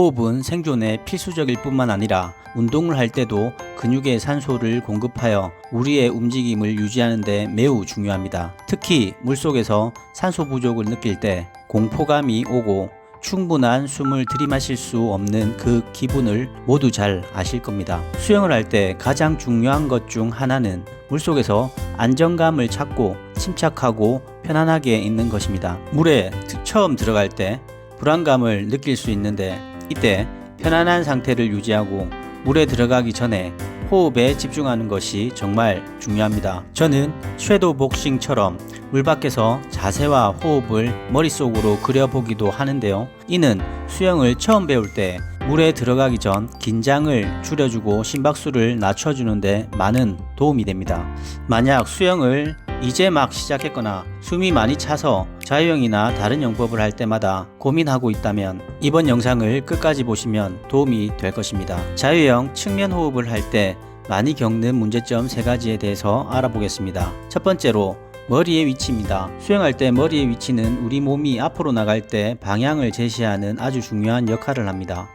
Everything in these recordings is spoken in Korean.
호흡은 생존에 필수적일 뿐만 아니라 운동을 할 때도 근육에 산소를 공급하여 우리의 움직임을 유지하는 데 매우 중요합니다. 특히 물속에서 산소 부족을 느낄 때 공포감이 오고 충분한 숨을 들이마실 수 없는 그 기분을 모두 잘 아실 겁니다. 수영을 할 때 가장 중요한 것 중 하나는 물속에서 안정감을 찾고 침착하고 편안하게 있는 것입니다. 물에 처음 들어갈 때 불안감을 느낄 수 있는데 이때 편안한 상태를 유지하고 물에 들어가기 전에 호흡에 집중하는 것이 정말 중요합니다. 저는 섀도우 복싱처럼 물 밖에서 자세와 호흡을 머릿속으로 그려보기도 하는데요. 이는 수영을 처음 배울 때 물에 들어가기 전 긴장을 줄여주고 심박수를 낮춰주는데 많은 도움이 됩니다. 만약 수영을 이제 막 시작했거나 숨이 많이 차서 자유형이나 다른 영법을 할 때마다 고민하고 있다면 이번 영상을 끝까지 보시면 도움이 될 것입니다. 자유형 측면 호흡을 할 때 많이 겪는 문제점 3가지에 대해서 알아보겠습니다. 첫 번째로 머리의 위치입니다. 수영할 때 머리의 위치는 우리 몸이 앞으로 나갈 때 방향을 제시하는 아주 중요한 역할을 합니다.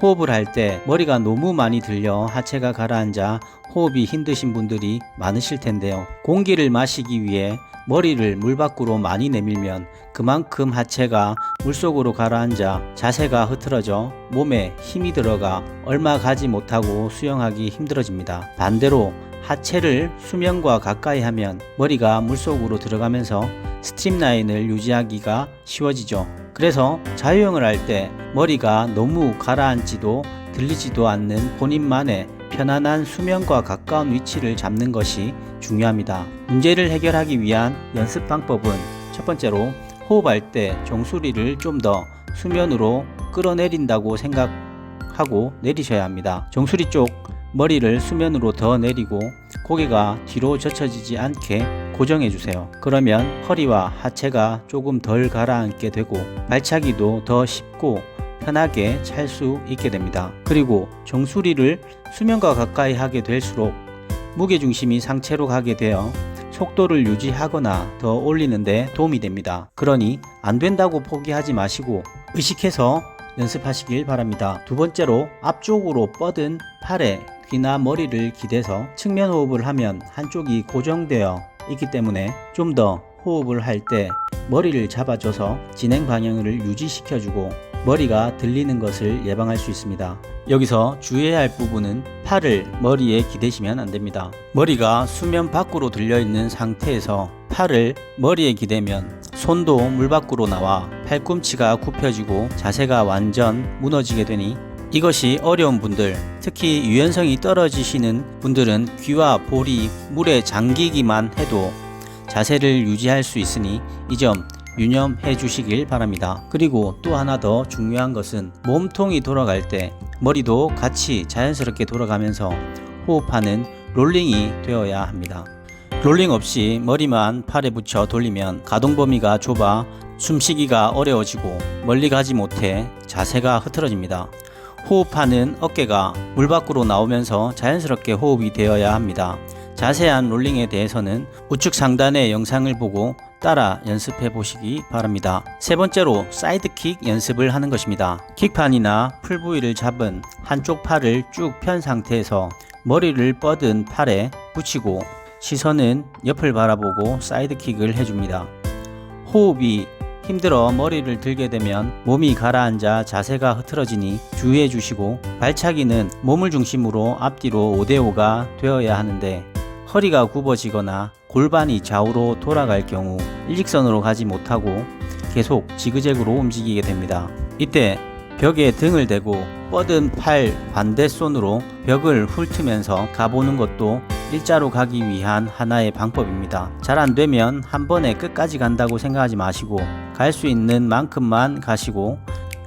호흡을 할 때 머리가 너무 많이 들려 하체가 가라앉아 호흡이 힘드신 분들이 많으실 텐데요. 공기를 마시기 위해 머리를 물 밖으로 많이 내밀면 그만큼 하체가 물속으로 가라앉아 자세가 흐트러져 몸에 힘이 들어가 얼마 가지 못하고 수영하기 힘들어집니다. 반대로 하체를 수면과 가까이 하면 머리가 물속으로 들어가면서 스트림라인을 유지하기가 쉬워지죠. 그래서 자유형을 할 때 머리가 너무 가라앉지도 들리지도 않는 본인만의 편안한 수면과 가까운 위치를 잡는 것이 중요합니다. 문제를 해결하기 위한 연습 방법은 첫 번째로 호흡할 때 종소리를 좀 더 수면으로 끌어내린다고 생각하고 내리셔야 합니다. 종소리 쪽 머리를 수면으로 더 내리고 고개가 뒤로 젖혀지지 않게 고정해 주세요. 그러면 허리와 하체가 조금 덜 가라앉게 되고 발차기도 더 쉽고 편하게 찰 수 있게 됩니다. 그리고 종소리를 수면과 가까이 하게 될수록 무게중심이 상체로 가게 되어 속도를 유지하거나 더 올리는 데 도움이 됩니다. 그러니 안 된다고 포기하지 마시고 의식해서 연습하시길 바랍니다. 두 번째로 앞쪽으로 뻗은 팔에 귀나 머리를 기대서 측면 호흡을 하면 한쪽이 고정되어 있기 때문에 좀 더 호흡을 할 때 머리를 잡아줘서 진행 방향을 유지시켜주고 머리가 들리는 것을 예방할 수 있습니다. 여기서 주의해야 할 부분은 팔을 머리에 기대시면 안 됩니다. 머리가 수면 밖으로 들려있는 상태에서 팔을 머리에 기대면 손도 물 밖으로 나와 팔꿈치가 굽혀지고 자세가 완전 무너지게 되니 이것이 어려운 분들, 특히 유연성이 떨어지시는 분들은 귀와 볼이 물에 잠기기만 해도 자세를 유지할 수 있으니 이 점 유념해 주시길 바랍니다. 그리고 또 하나 더 중요한 것은 몸통이 돌아갈 때 머리도 같이 자연스럽게 돌아가면서 호흡하는 롤링이 되어야 합니다. 롤링 없이 머리만 팔에 붙여 돌리면 가동 범위가 좁아 숨쉬기가 어려워지고 멀리 가지 못해 자세가 흐트러집니다. 호흡하는 어깨가 물 밖으로 나오면서 자연스럽게 호흡이 되어야 합니다. 자세한 롤링에 대해서는 우측 상단의 영상을 보고 따라 연습해 보시기 바랍니다. 세 번째로 사이드킥 연습을 하는 것입니다. 킥판이나 풀 부위를 잡은 한쪽 팔을 쭉 편 상태에서 머리를 뻗은 팔에 붙이고 시선은 옆을 바라보고 사이드킥을 해줍니다. 호흡이 힘들어 머리를 들게 되면 몸이 가라앉아 자세가 흐트러지니 주의해 주시고 발차기는 몸을 중심으로 앞뒤로 5대5가 되어야 하는데 허리가 굽어지거나 골반이 좌우로 돌아갈 경우 일직선으로 가지 못하고 계속 지그재그로 움직이게 됩니다. 이때 벽에 등을 대고 뻗은 팔 반대손으로 벽을 훑으면서 가보는 것도 일자로 가기 위한 하나의 방법입니다. 잘 안되면 한 번에 끝까지 간다고 생각하지 마시고 갈 수 있는 만큼만 가시고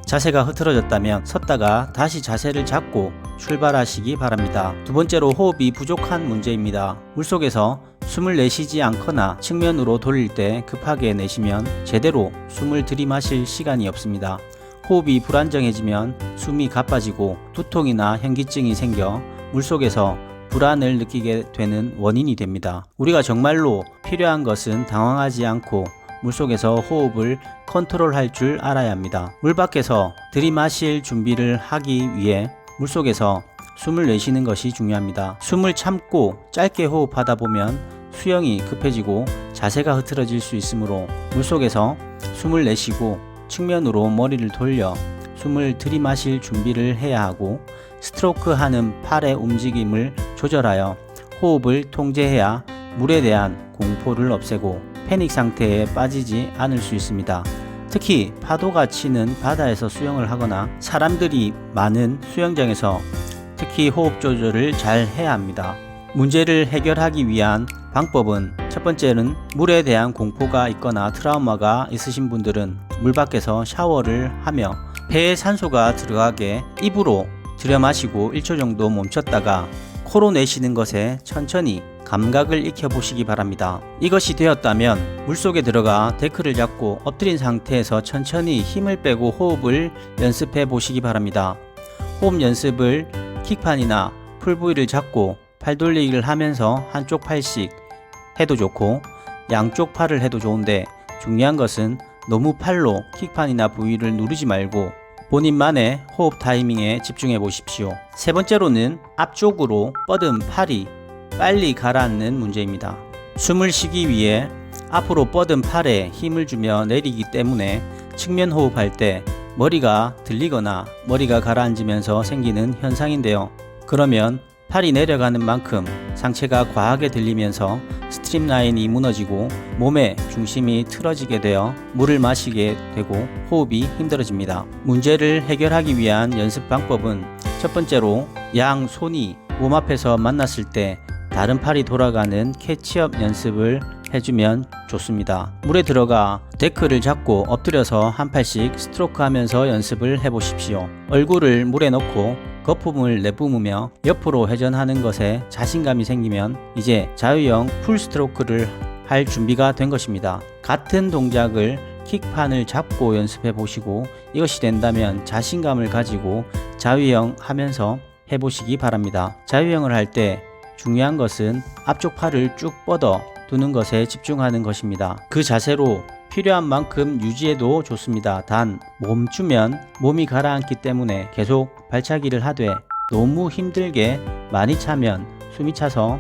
자세가 흐트러졌다면 섰다가 다시 자세를 잡고 출발하시기 바랍니다. 두 번째로 호흡이 부족한 문제입니다. 물속에서 숨을 내쉬지 않거나 측면으로 돌릴 때 급하게 내쉬면 제대로 숨을 들이마실 시간이 없습니다. 호흡이 불안정해지면 숨이 가빠지고 두통이나 현기증이 생겨 물속에서 불안을 느끼게 되는 원인이 됩니다. 우리가 정말로 필요한 것은 당황하지 않고 물속에서 호흡을 컨트롤할 줄 알아야 합니다. 물 밖에서 들이마실 준비를 하기 위해 물속에서 숨을 내쉬는 것이 중요합니다. 숨을 참고 짧게 호흡하다 보면 수영이 급해지고 자세가 흐트러질 수 있으므로 물속에서 숨을 내쉬고 측면으로 머리를 돌려 숨을 들이마실 준비를 해야 하고, 스트로크 하는 팔의 움직임을 조절하여 호흡을 통제해야 물에 대한 공포를 없애고 패닉 상태에 빠지지 않을 수 있습니다. 특히 파도가 치는 바다에서 수영을 하거나 사람들이 많은 수영장에서 특히 호흡 조절을 잘 해야 합니다. 문제를 해결하기 위한 방법은, 첫 번째는 물에 대한 공포가 있거나 트라우마가 있으신 분들은 물 밖에서 샤워를 하며 폐에 산소가 들어가게 입으로 들여 마시고 1초 정도 멈췄다가 코로 내쉬는 것에 천천히 감각을 익혀 보시기 바랍니다. 이것이 되었다면 물속에 들어가 데크를 잡고 엎드린 상태에서 천천히 힘을 빼고 호흡을 연습해 보시기 바랍니다. 호흡 연습을 킥판이나 풀부위를 잡고 팔 돌리기를 하면서 한쪽 팔씩 해도 좋고 양쪽 팔을 해도 좋은데, 중요한 것은 너무 팔로 킥판이나 부위를 누르지 말고 본인만의 호흡 타이밍에 집중해 보십시오. 세 번째로는 앞쪽으로 뻗은 팔이 빨리 가라앉는 문제입니다. 숨을 쉬기 위해 앞으로 뻗은 팔에 힘을 주며 내리기 때문에 측면 호흡할 때 머리가 들리거나 머리가 가라앉으면서 생기는 현상인데요. 그러면 팔이 내려가는 만큼 상체가 과하게 들리면서 스트림라인이 무너지고 몸의 중심이 틀어지게 되어 물을 마시게 되고 호흡이 힘들어집니다. 문제를 해결하기 위한 연습 방법은, 첫 번째로 양 손이 몸 앞에서 만났을 때 다른 팔이 돌아가는 캐치업 연습을 해주면 좋습니다. 물에 들어가 데크를 잡고 엎드려서 한 팔씩 스트로크 하면서 연습을 해보십시오. 얼굴을 물에 넣고 거품을 내뿜으며 옆으로 회전하는 것에 자신감이 생기면 이제 자유형 풀 스트로크를 할 준비가 된 것입니다. 같은 동작을 킥판을 잡고 연습해 보시고, 이것이 된다면 자신감을 가지고 자유형 하면서 해보시기 바랍니다. 자유형을 할 때 중요한 것은 앞쪽 팔을 쭉 뻗어 두는 것에 집중하는 것입니다. 그 자세로 필요한 만큼 유지해도 좋습니다. 단 멈추면 몸이 가라앉기 때문에 계속 발차기를 하되 너무 힘들게 많이 차면 숨이 차서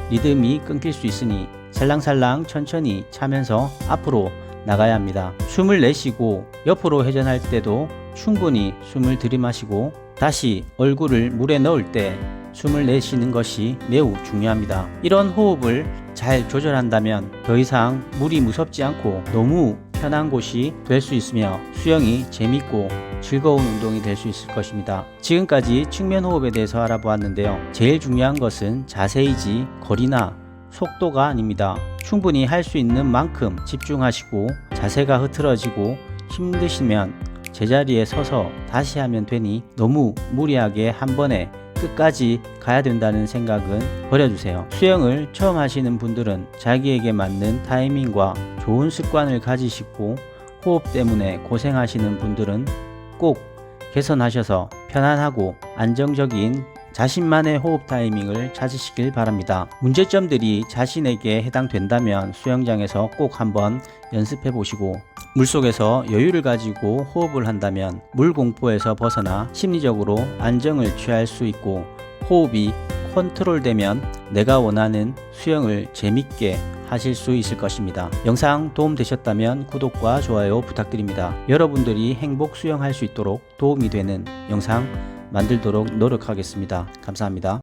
리듬이 끊길 수 있으니 살랑살랑 천천히 차면서 앞으로 나가야 합니다. 숨을 내쉬고 옆으로 회전할 때도 충분히 숨을 들이마시고 다시 얼굴을 물에 넣을 때 숨을 내쉬는 것이 매우 중요합니다. 이런 호흡을 잘 조절한다면 더 이상 물이 무섭지 않고 너무 편한 곳이 될 수 있으며 수영이 재밌고 즐거운 운동이 될 수 있을 것입니다. 지금까지 측면 호흡에 대해서 알아보았는데요. 제일 중요한 것은 자세이지 거리나 속도가 아닙니다. 충분히 할 수 있는 만큼 집중하시고 자세가 흐트러지고 힘드시면 제자리에 서서 다시 하면 되니 너무 무리하게 한 번에 끝까지 가야 된다는 생각은 버려주세요. 수영을 처음 하시는 분들은 자기에게 맞는 타이밍과 좋은 습관을 가지시고, 호흡 때문에 고생하시는 분들은 꼭 개선하셔서 편안하고 안정적인 자신만의 호흡 타이밍을 찾으시길 바랍니다. 문제점들이 자신에게 해당된다면 수영장에서 꼭 한번 연습해 보시고, 물속에서 여유를 가지고 호흡을 한다면 물 공포에서 벗어나 심리적으로 안정을 취할 수 있고, 호흡이 컨트롤되면 내가 원하는 수영을 재밌게 하실 수 있을 것입니다. 영상 도움되셨다면 구독과 좋아요 부탁드립니다. 여러분들이 행복 수영할 수 있도록 도움이 되는 영상 만들도록 노력하겠습니다. 감사합니다.